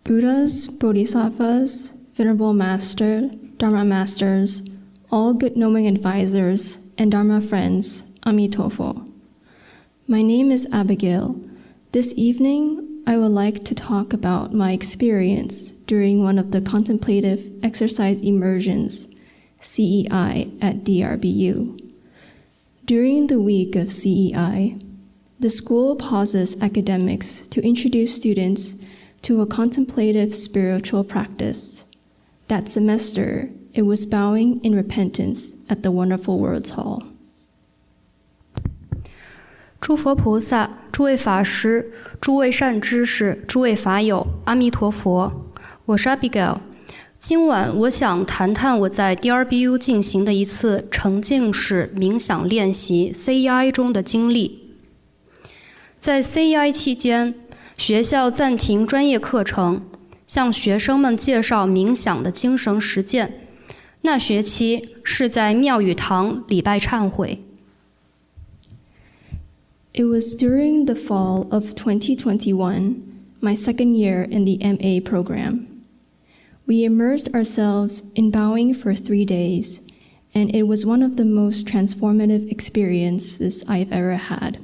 Buddhas, Bodhisattvas, Venerable Master, Dharma Masters, all good knowing advisors, and Dharma friends, Amitofo. My name is Abigail. This evening, I would like to talk about my experience during one of the contemplative exercise immersions, CEI, at DRBU. During the week of CEI, the school pauses academics to introduce students to a contemplative spiritual practice. That semester, it was bowing in repentance at the Wonderful Words Hall. 诸佛菩萨、诸位法师、诸位善知识、诸位法友，阿弥陀佛！我是 Abigail。今晚我想谈谈我在 DRBU 进行的一次沉浸式冥想练习 CEI 中的经历。在 CEI 期间，学校暂停专业课程，向学生们介绍冥想的精神实践。那学期是在庙宇堂礼拜忏悔。It was during the fall of 2021, my second year in the MA program. We immersed ourselves in bowing for 3 days, and it was one of the most transformative experiences I've ever had.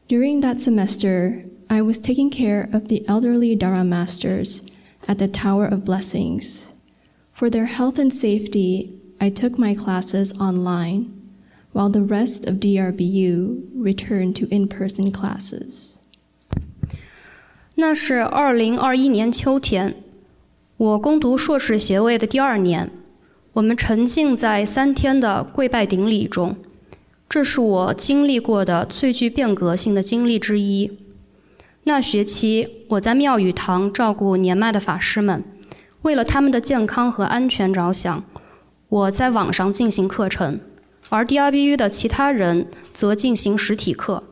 During that semester, I was taking care of the elderly Dharma masters at the Tower of Blessings. For their health and safety, I took my classes online, while the rest of DRBU returned to in-person classes. 那是2021年秋天，我攻读硕士学位的第2年，我们沉浸在3天的跪拜顶礼中，这是我经历过的最具变革性的经历之一。那学期，我在庙宇堂照顾年迈的法师们，为了他们的健康和安全着想，我在网上进行课程，而 DRBU 的其他人则进行实体课。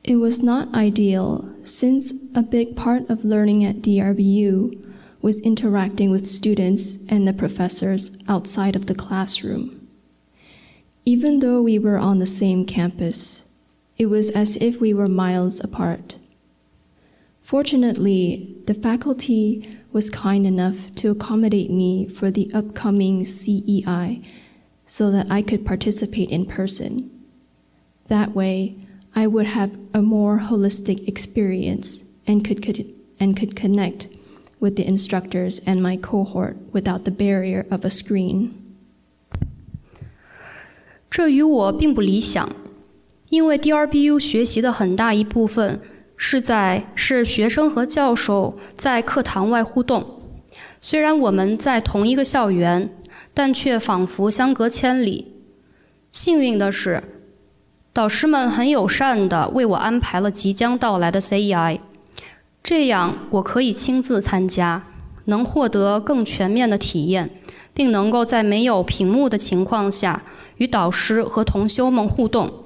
It was not ideal, since a big part of learning at DRBU was interacting with students and the professors outside of the classroom. Even though we were on the same campus, it was as if we were miles apart. Fortunately, the faculty was kind enough to accommodate me for the upcoming CEI so that I could participate in person. That way, I would have a more holistic experience and could connect with the instructors and my cohort without the barrier of a screen. 这与我并不理想，因为 DRBU 学习的很大一部分是学生和教授在课堂外互动。虽然我们在同一个校园，但却仿佛相隔千里。幸运的是，导师们很友善地为我安排了即将到来的 CEI， 这样我可以亲自参加，能获得更全面的体验，并能够在没有屏幕的情况下与导师和同修们互动。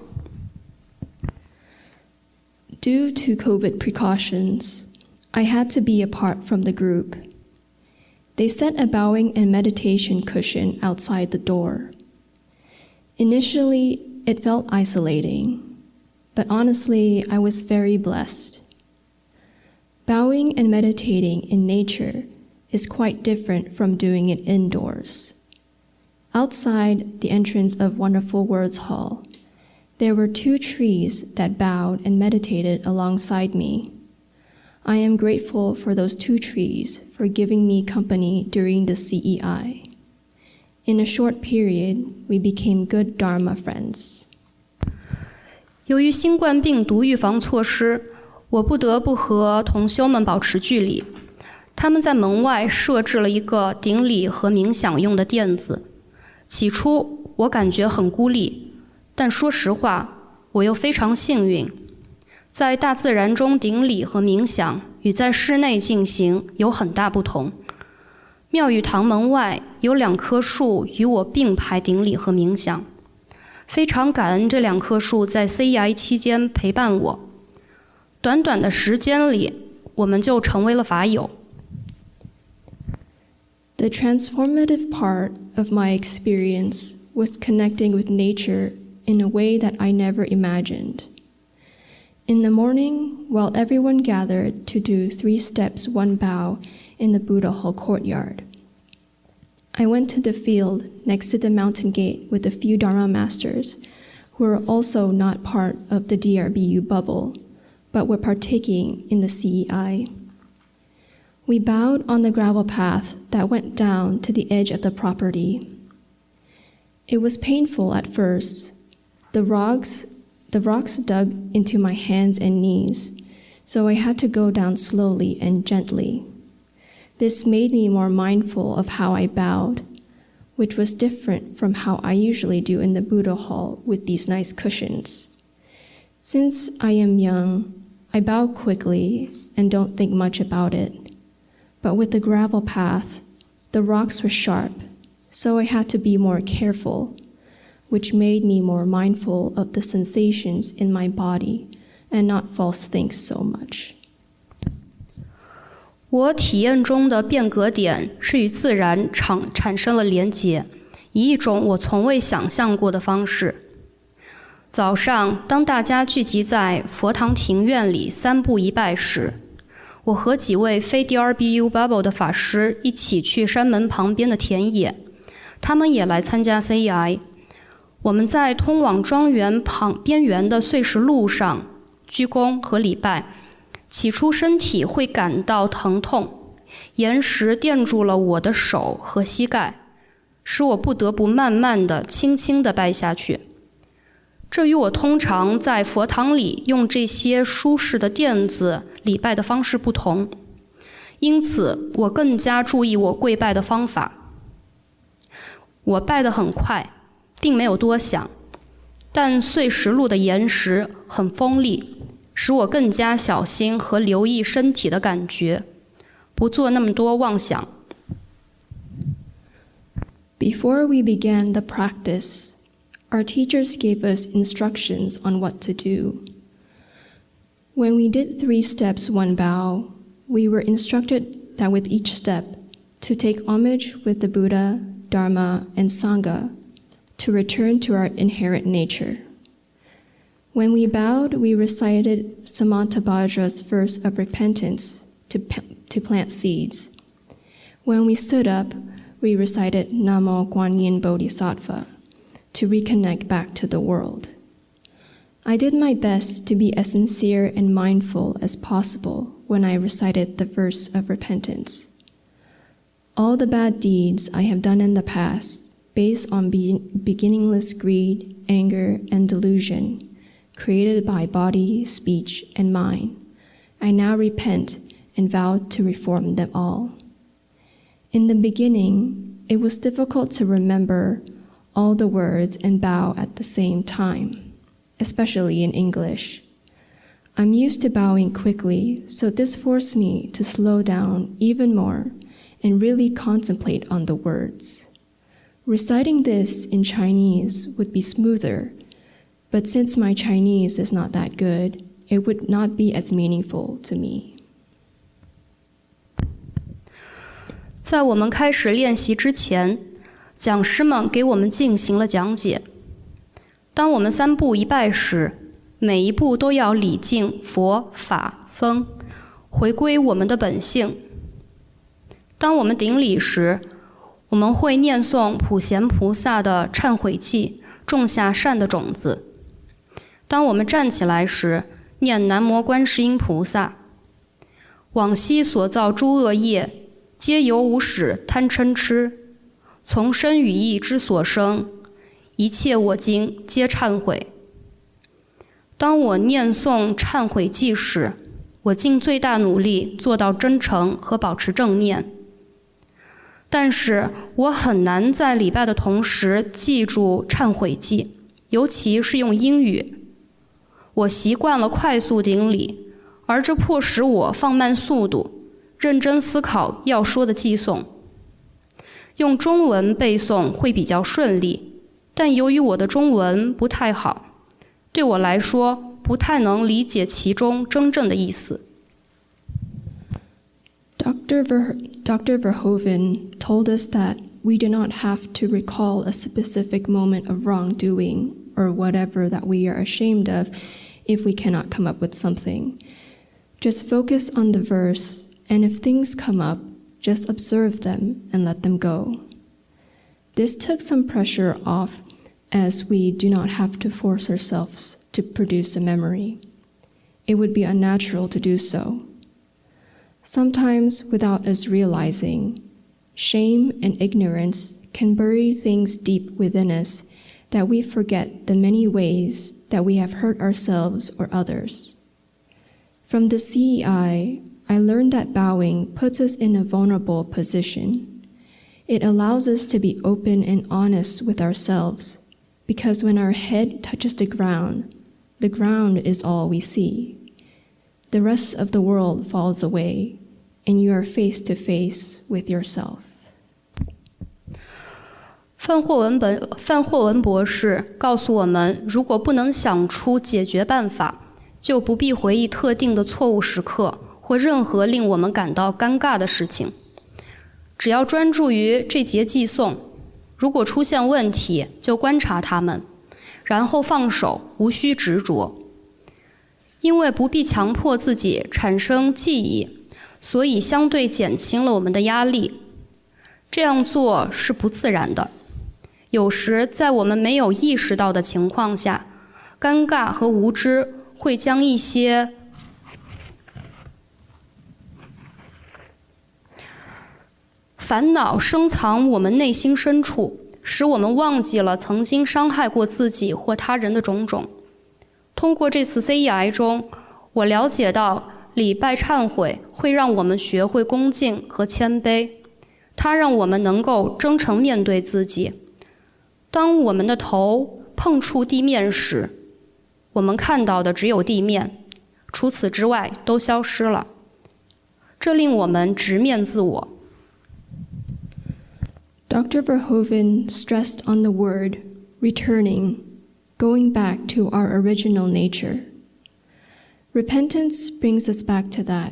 Due to COVID precautions, I had to be apart from the group. They set a bowing and meditation cushion outside the door. Initially, it felt isolating, but honestly, I was very blessed. Bowing and meditating in nature is quite different from doing it indoors. Outside the entrance of Wonderful Words Hall, there were 2 trees that bowed and meditated alongside me. I am grateful for those 2 trees for giving me company during the CEI. In a short period, we became good Dharma friends. 由于新冠病毒预防措施，我不得不和同修们保持距离。他们在门外设置了一个顶礼和冥想用的垫子。起初，我感觉很孤立，但说实话，我又非常幸运。在大自然中顶礼和冥想与在室内进行有很大不同。庙宇堂门外有2棵树与我并排顶礼和冥想，非常感恩这2棵树在 CEI 期间陪伴我。短短的时间里，我们就成为了法友。The transformative part of my experience was connecting with nature in a way that I never imagined. In the morning, while everyone gathered to do 3 steps, 1 bow in the Buddha Hall courtyard, I went to the field next to the mountain gate with a few Dharma masters who were also not part of the DRBU bubble, but were partaking in the CEI. We bowed on the gravel path that went down to the edge of the property. It was painful at first. The rocks dug into my hands and knees, so I had to go down slowly and gently. This made me more mindful of how I bowed, which was different from how I usually do in the Buddha Hall with these nice cushions. Since I am young, I bow quickly and don't think much about it. But with the gravel path, the rocks were sharp, so I had to be more careful, which made me more mindful of the sensations in my body and not false think so much. 我体验中的变革点是与自然产生了连结，以一种我从未想象过的方式。早上，当大家聚集在佛堂庭院里3步1拜时，我和几位非 DRBU Bubble 的法师一起去山门旁边的田野，他们也来参加 CEI。我们在通往庄园边缘的碎石路上鞠躬和礼拜。起初身体会感到疼痛，岩石垫住了我的手和膝盖，使我不得不慢慢地、轻轻地拜下去。这与我通常在佛堂里用这些舒适的垫子礼拜的方式不同，因此我更加注意我跪拜的方法。我拜得很快，并没有多想，但碎石路的岩石很锋利，使我更加小心和留意身体的感觉，不做那么多妄想。Before we began the practice, our teachers gave us instructions on what to do. When we did 3 steps, 1 bow, we were instructed that with each step, to take homage with the Buddha, Dharma, and Sangha, to return to our inherent nature. When we bowed, we recited Samantabhadra's verse of repentance to plant seeds. When we stood up, we recited Namo Guan Yin Bodhisattva to reconnect back to the world. I did my best to be as sincere and mindful as possible when I recited the verse of repentance. All the bad deeds I have done in the past, based on beginningless greed, anger, and delusion, created by body, speech, and mind, I now repent and vow to reform them all. In the beginning, it was difficult to remember all the words and bow at the same time, especially in English. I'm used to bowing quickly, so this forced me to slow down even more and really contemplate on the words. Reciting this in Chinese would be smoother, but since my Chinese is not that good, it would not be as meaningful to me. 在我们开始练习之前，讲师们给我们进行了讲解。当我们3步1拜时，每一步都要礼敬佛、法、僧，回归我们的本性。当我们顶礼时，我们会念诵普贤菩萨的忏悔记，种下善的种子。当我们站起来时，念南无观世音菩萨。往昔所造诸恶业，皆由无始贪嗔痴，从身语意之所生，一切我今皆忏悔。当我念诵忏悔记时，我尽最大努力做到真诚和保持正念。但是我很难在礼拜的同时记住忏悔记，尤其是用英语。我习惯了快速顶礼，而这迫使我放慢速度，认真思考要说的寄诵。用中文背诵会比较顺利，但由于我的中文不太好，对我来说不太能理解其中真正的意思。Dr. Verhoeven told us that we do not have to recall a specific moment of wrongdoing or whatever that we are ashamed of if we cannot come up with something. Just focus on the verse, and if things come up, just observe them and let them go. This took some pressure off, as we do not have to force ourselves to produce a memory. It would be unnatural to do so. Sometimes, without us realizing, shame and ignorance can bury things deep within us that we forget the many ways that we have hurt ourselves or others. From the CEI, I learned that bowing puts us in a vulnerable position. It allows us to be open and honest with ourselves, because when our head touches the ground is all we see. The rest of the world falls away, and you are face to face with yourself. 范霍文博士告诉我们，如果不能想出解决办法，就不必回忆特定的错误时刻或任何令我们感到尴尬的事情。只要专注于这节寄诵，如果出现问题，就观察它们，然后放手，无需执着。因为不必强迫自己产生记忆，所以相对减轻了我们的压力。这样做是不自然的。有时在我们没有意识到的情况下，尴尬和无知会将一些烦恼深藏我们内心深处，使我们忘记了曾经伤害过自己或他人的种种。通过这次 CEI 中，我了解到礼拜忏悔会让我们学会恭敬和谦卑，它让我们能够真诚面对自己。当我们的头碰触地面时，我们看到的只有地面，除此之外都消失了。这令我们直面自我。Dr. Verhoeven stressed on the word returning, going back to our original nature. Repentance brings us back to that.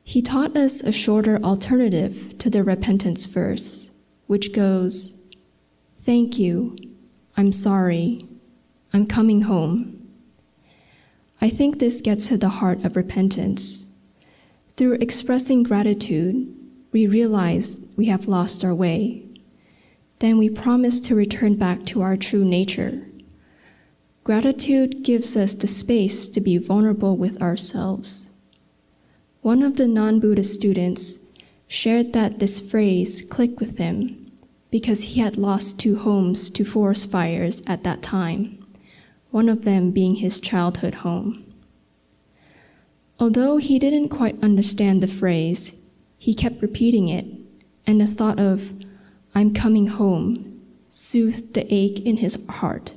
He taught us a shorter alternative to the repentance verse, which goes, "Thank you, I'm sorry, I'm coming home." I think this gets to the heart of repentance. Through expressing gratitude, we realize we have lost our way. Then we promise to return back to our true nature. Gratitude gives us the space to be vulnerable with ourselves. One of the non-Buddhist students shared that this phrase clicked with him because he had lost 2 homes to forest fires at that time, one of them being his childhood home. Although he didn't quite understand the phrase, he kept repeating it, and the thought of, "I'm coming home," soothed the ache in his heart.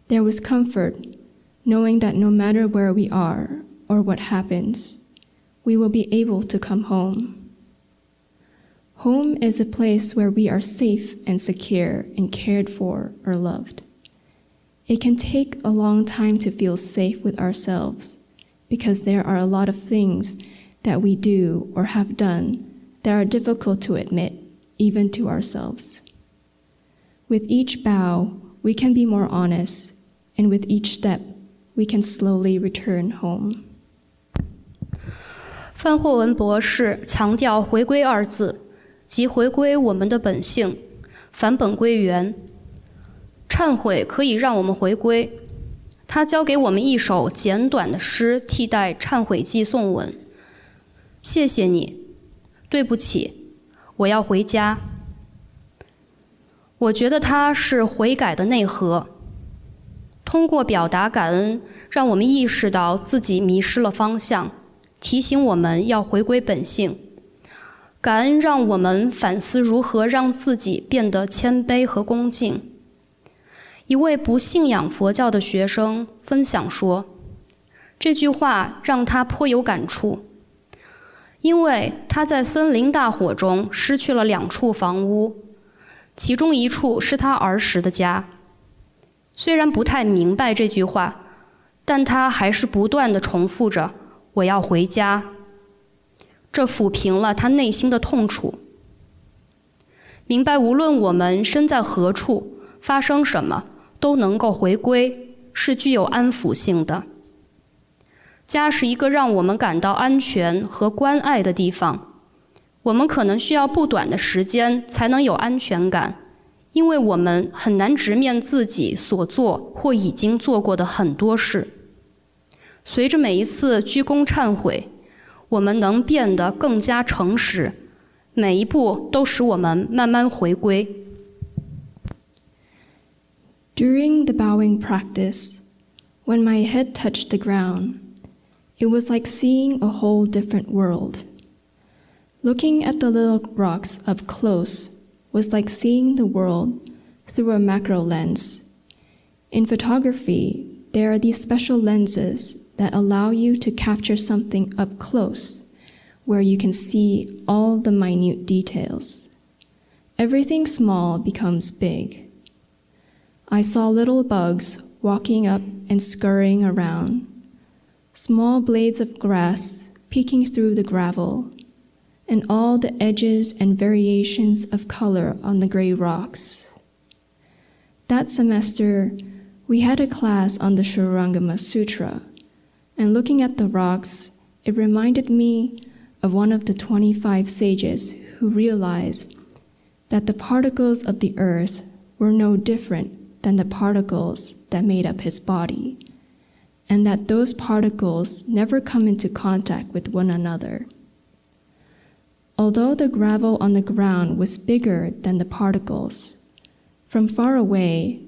There was comfort, knowing that no matter where we are or what happens, we will be able to come home. Home is a place where we are safe and secure and cared for or loved. It can take a long time to feel safe with ourselves because there are a lot of things that we do or have done that are difficult to admit, even to ourselves. With each bow, we can be more honest, and with each step, we can slowly return home. 范霍文博士强调回归2字，即回归我们的本性，返本归元。忏悔可以让我们回归。他教给我们一首简短的诗替代忏悔寄诵文。谢谢你，对不起，我要回家。我觉得它是悔改的内核。通过表达感恩，让我们意识到自己迷失了方向，提醒我们要回归本性。感恩让我们反思如何让自己变得谦卑和恭敬。一位不信仰佛教的学生分享说，这句话让他颇有感触，因为他在森林大火中失去了2处房屋，其中1处是他儿时的家。虽然不太明白这句话，但他还是不断地重复着，我要回家。这抚平了他内心的痛楚。明白无论我们身在何处，发生什么，都能够回归，是具有安抚性的。家是一个让我们感到安全和关爱的地方。我们可能需要不短的时间才能有安全感，因为我们很难直面自己所做或已经做过的很多事。随着每一次鞠躬忏悔，我们能变得更加诚实，每一步都使我们慢慢回归。During the bowing practice, when my head touched the ground, it was like seeing a whole different world. Looking at the little rocks up close was like seeing the world through a macro lens. In photography, there are these special lenses that allow you to capture something up close, where you can see all the minute details. Everything small becomes big. I saw little bugs walking up and scurrying around, small blades of grass peeking through the gravel, and all the edges and variations of color on the gray rocks. That semester, we had a class on the Shurangama Sutra, and looking at the rocks, it reminded me of one of the 25 sages who realized that the particles of the earth were no different than the particles that made up his body, and that those particles never come into contact with one another. Although the gravel on the ground was bigger than the particles, from far away,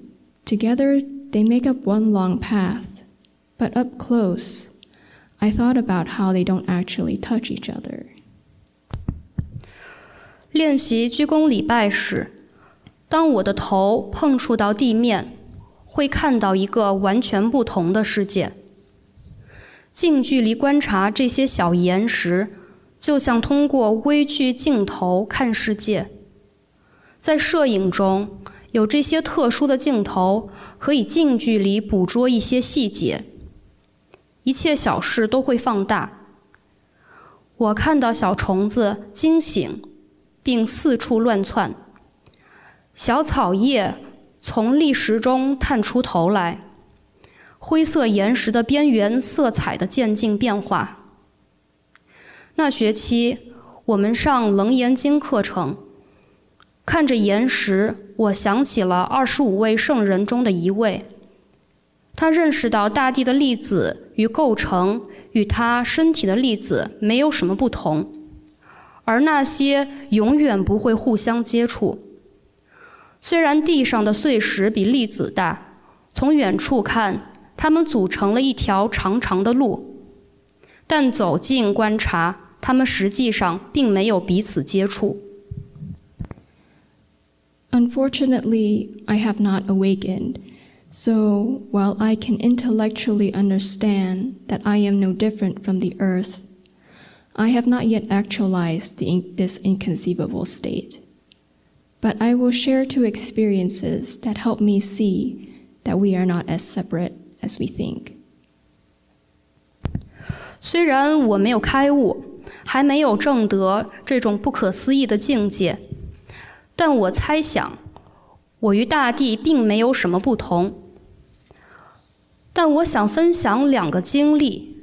together they make up one long path, but up close, I thought about how they don't actually touch each other. 练习鞠躬礼拜时，当我的头碰触到地面，会看到一个完全不同的世界。近距离观察这些小岩石，就像通过微距镜头看世界。在摄影中，有这些特殊的镜头，可以近距离捕捉一些细节。一切小事都会放大。我看到小虫子惊醒，并四处乱窜。小草叶从砾石中探出头来，灰色岩石的边缘色彩的渐进变化。那学期，我们上楞严经课程，看着岩石，我想起了25位圣人中的一位。他认识到大地的粒子与构成与他身体的粒子没有什么不同，而那些永远不会互相接触。虽然地上的碎石比粒子大，从远处看，它们组成了一条长长的路，但走近观察，它们实际上并没有彼此接触。Unfortunately, I have not awakened, so while I can intellectually understand that I am no different from the earth, I have not yet actualized this inconceivable state. But I will share two experiences that help me see that we are not as separate as we think. 虽然我没有开悟，还没有证得这种不可思议的境界，但我猜想，我与大地并没有什么不同。但我想分享两个经历，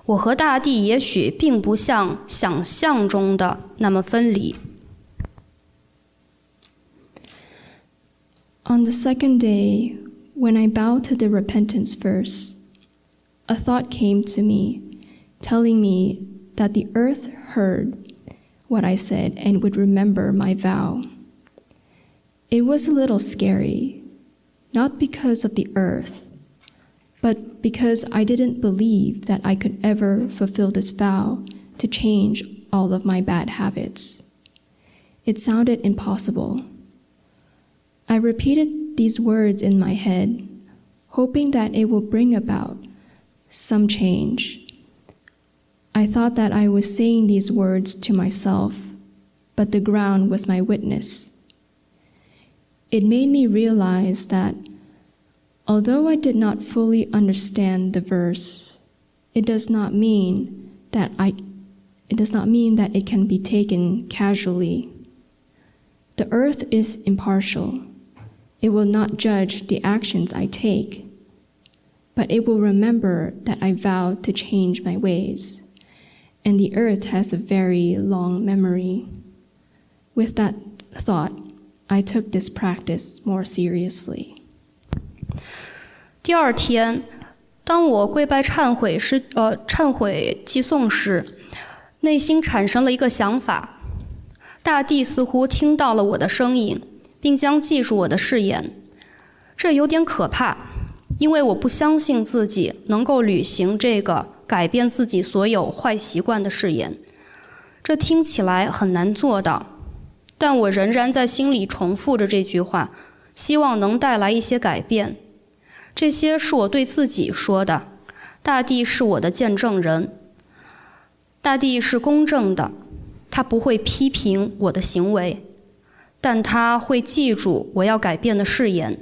我和大地也许并不像想象中的那么分离。On the second day, when I bowed to the repentance verse, a thought came to me, telling me that the earth heard what I said and would remember my vow. It was a little scary, not because of the earth, but because I didn't believe that I could ever fulfill this vow to change all of my bad habits. It sounded impossible. I repeated these words in my head, hoping that it will bring about some change. I thought that I was saying these words to myself, but the ground was my witness. It made me realize that although I did not fully understand the verse, it does not mean that it can be taken casually. The earth is impartial. It will not judge the actions I take. but it will remember that I vowed to change my ways, and the earth has a very long memory. With that thought, I took this practice more seriously. 第二天，当我跪拜忏悔祭诵时，内心产生了一个想法：大地似乎听到了我的声音，并将记住我的誓言。这有点可怕，因为我不相信自己能够履行这个改变自己所有坏习惯的誓言。这听起来很难做到，但我仍然在心里重复着这句话，希望能带来一些改变。这些是我对自己说的，大地是我的见证人，大地是公正的，他不会批评我的行为，但他会记住我要改变的誓言。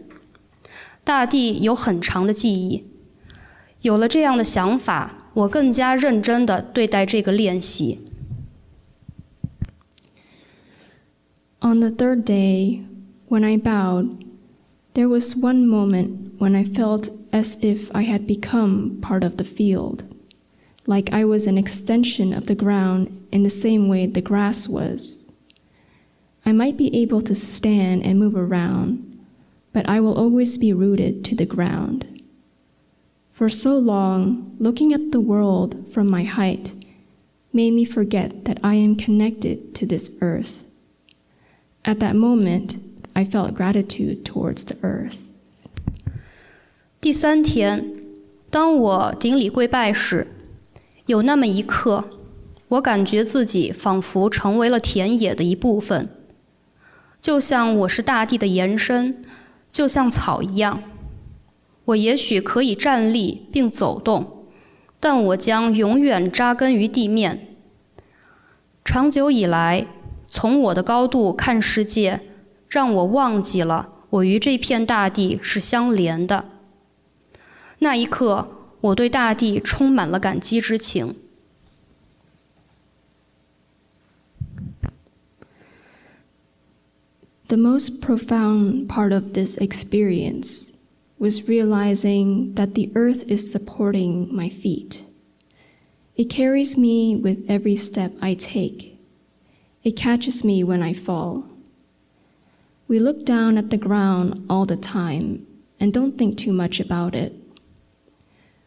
大地有很长的记忆。有了这样的想法，我更加认真地对待这个练习。On the third day, when I bowed, there was one moment when I felt as if I had become part of the field, like I was an extension of the ground in the same way the grass was. I might be able to stand and move around, but I will always be rooted to the ground. For so long, looking at the world from my height made me forget that I am connected to this earth. At that moment, I felt gratitude towards the earth. 第三天，当我顶礼跪拜时，有那么一刻，我感觉自己仿佛成为了田野的一部分，就像我是大地的延伸，就像草一样。我也许可以站立并走动，但我将永远扎根于地面。长久以来，从我的高度看世界，让我忘记了我与这片大地是相连的。那一刻，我对大地充满了感激之情。The most profound part of this experience was realizing that the earth is supporting my feet. It carries me with every step I take. It catches me when I fall. We look down at the ground all the time and don't think too much about it.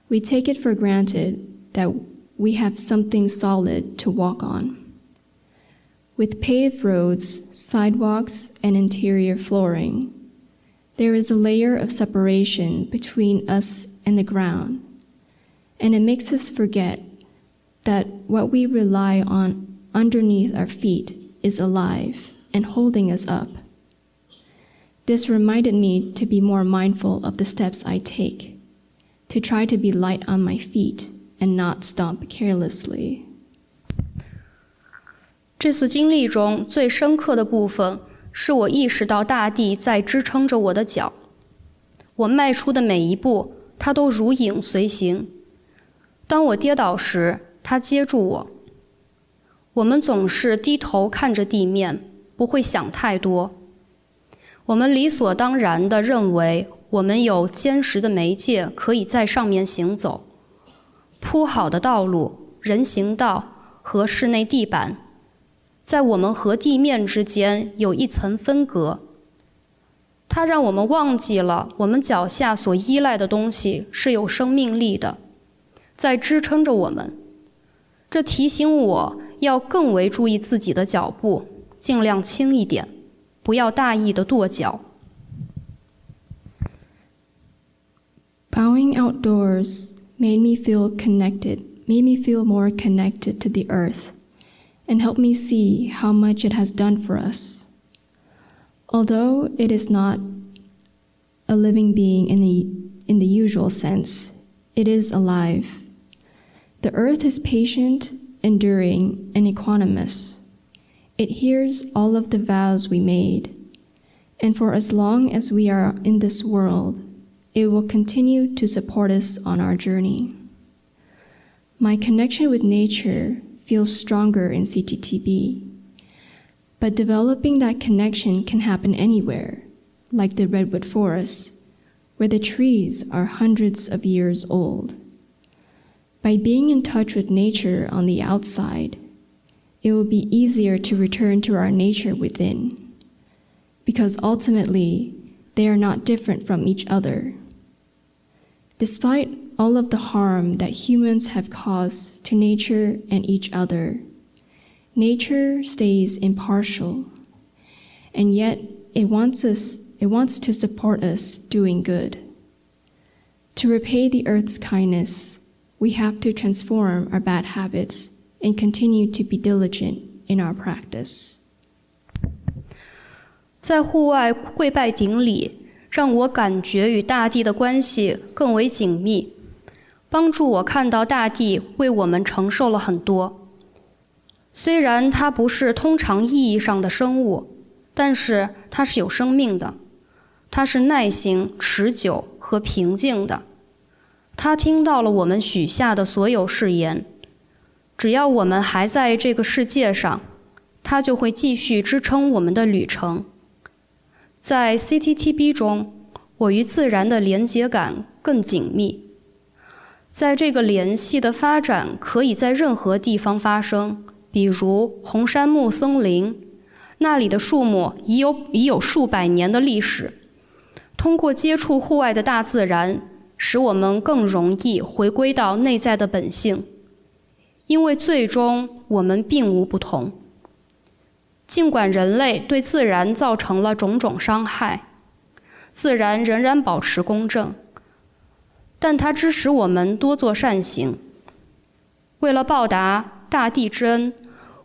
We take it for granted that we have something solid to walk on. With paved roads, sidewalks, and interior flooring, there is a layer of separation between us and the ground, and it makes us forget that what we rely on underneath our feet is alive and holding us up. This reminded me to be more mindful of the steps I take, to try to be light on my feet and not stomp carelessly. 这次经历中最深刻的部分，是我意识到大地在支撑着我的脚。我迈出的每一步，它都如影随形。当我跌倒时，它接住我。我们总是低头看着地面，不会想太多。我们理所当然地认为，我们有坚实的媒介可以在上面行走。铺好的道路、人行道和室内地板，在我们和地面之间有一层分隔。它让我们忘记了我们脚下所依赖的东西是有生命力的，在支撑着我们。这提醒我要更为注意自己的脚步，尽量轻一点，不要大意的跺脚。Bowing outdoors made me feel more connected to the earth, and helped me see how much it has done for us. Although it is not a living being in the usual sense, it is alive. The earth is patient, enduring, and equanimous. It hears all of the vows we made, and for as long as we are in this world, it will continue to support us on our journey. My connection with nature feels stronger in CTTB, but developing that connection can happen anywhere, like the redwood forest, where the trees are hundreds of years old. By being in touch with nature on the outside, it will be easier to return to our nature within, because ultimately, they are not different from each other. Despite all of the harm that humans have caused to nature and each other, nature stays impartial, and yet it wants to support us doing good. To repay the earth's kindness, we have to transform our bad habits and continue to be diligent in our practice. 在户外跪拜顶礼，让我感觉与大地的关系更为紧密，帮助我看到大地为我们承受了很多。虽然它不是通常意义上的生物，但是它是有生命的，它是耐心、持久和平静的。它听到了我们许下的所有誓言，只要我们还在这个世界上，它就会继续支撑我们的旅程。在 CTTB 中，我与自然的连结感更紧密。在这个联系的发展可以在任何地方发生，比如红杉木森林，那里的树木已有数百年的历史。通过接触户外的大自然，使我们更容易回归到内在的本性，因为最终我们并无不同。尽管人类对自然造成了种种伤害，自然仍然保持公正，但它支持我们多做善行。为了报答大地之恩，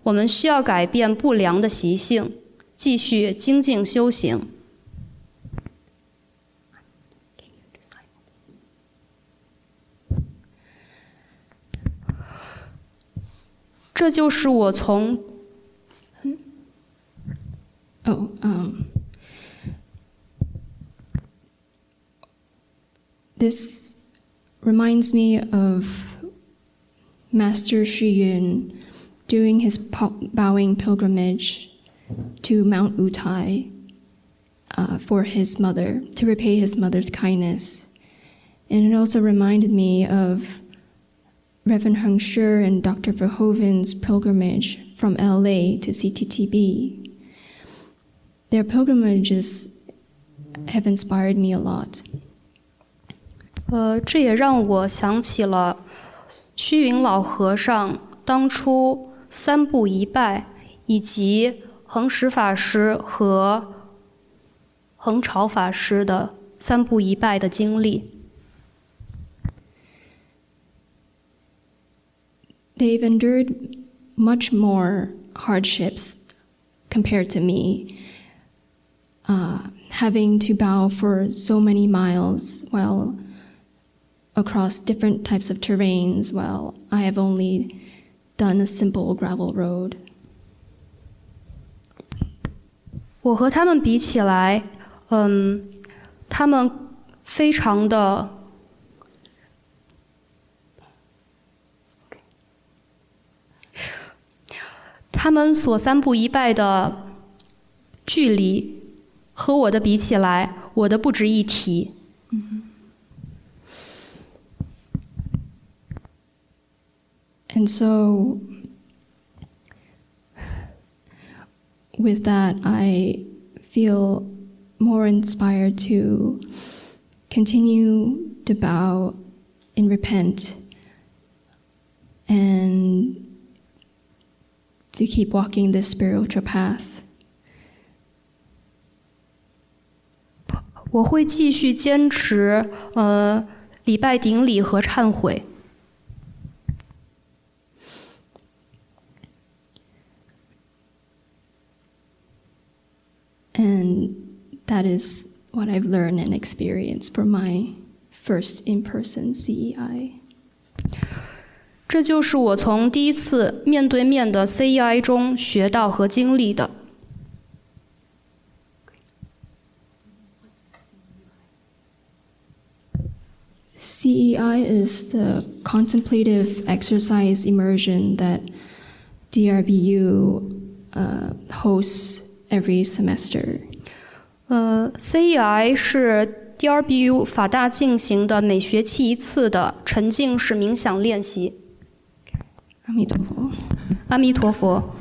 我们需要改变不良的习性，继续精进修行。这就是我从This reminds me of Master Xu Yun doing his bowing pilgrimage to Mount Utai for his mother, to repay his mother's kindness. And it also reminded me of Reverend Heng Shui and Dr. Verhoeven's pilgrimage from LA to CTTB. Their pilgrimages have inspired me a lot. 这也让我想起了虚云老和尚当初三步一拜，以及恒实法师和恒潮法师的三步一拜的经历。They've endured much more hardships compared to me, having to bow for so many miles while across different types of terrains, while I have only done a simple gravel road. 我和他们比起来，他们非常的他们所三步一拜的距离和我的比起来，我的不值一提。And so, with that, I feel more inspired to continue to bow and repent and to keep walking this spiritual path. 我会继续坚持礼拜顶礼和忏悔。And that is what I've learned and experienced for my first in-person CEI. 这就是我从第一次面对面的 CEI 中学到和经历的。CEI is the contemplative exercise immersion that DRBU hosts every semester. CEI 是第二BU 法大进行的每学期一次的沉浸式冥想练习。阿弥陀佛。阿弥陀佛。